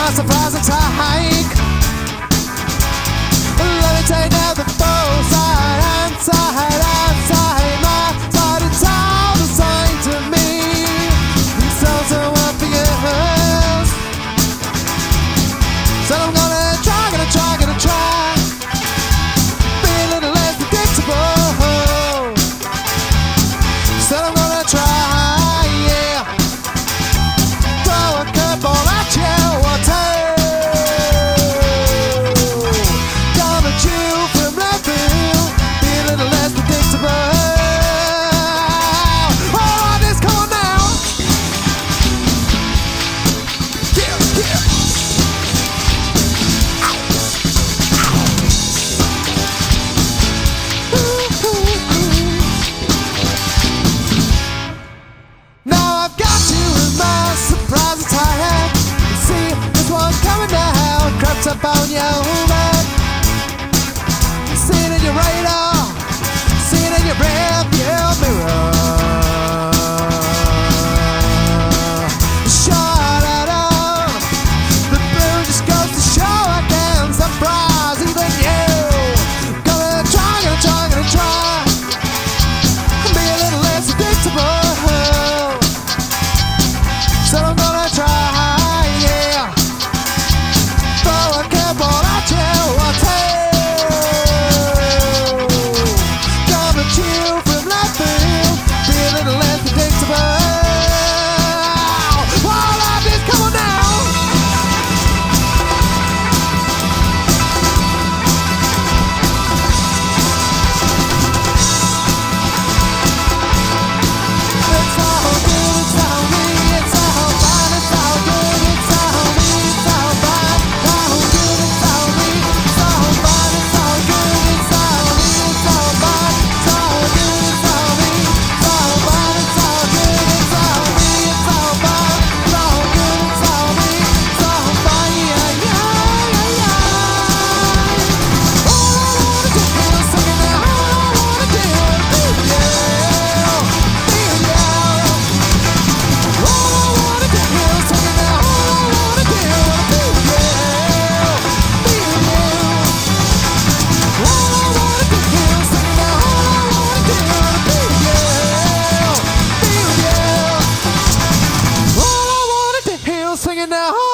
my surprise attack. Let me take out the both side and side and side. My side is all the same to me. So what for yours? So I'm gonna try. Be a little less predictable. So I'm gonna try, yeah. Throw a curveball at you or two. Gonna chew from left field. Be a little less predictable. Alright, let's come on now. Yeah. Now I've got you in my surprise attack. See, there's one coming down, crept up on your back. See it in your radar, see it in your rearview mirror. Shut it on. The blue just goes to show I can surprise even you. Gonna try. Be a little less predictable. So I'm gonna try, yeah. Throw a curveball at you or two. Gonna chew from left field. Be a little less predictable. All right, just come on now. It's all good, it's all me, it's all fine, it's all good, it's all me, it's all fine, all good, it's all me, it's all fine, it's all good, it's all me, it's all fine, it's all good, it's all me, it's all fine, it's all good, it's all me, it's all fine, it's all good, it's all me, it's all fine, yeah. All I wanna do is sing it now. All I wanna do is be with you, be with you. All I wanna do is sing it now. All I wanna do is be with you, be with you. All I wanna do is sing it now. All I wanna do is be with you, be with you. All I wanna do is sing it now.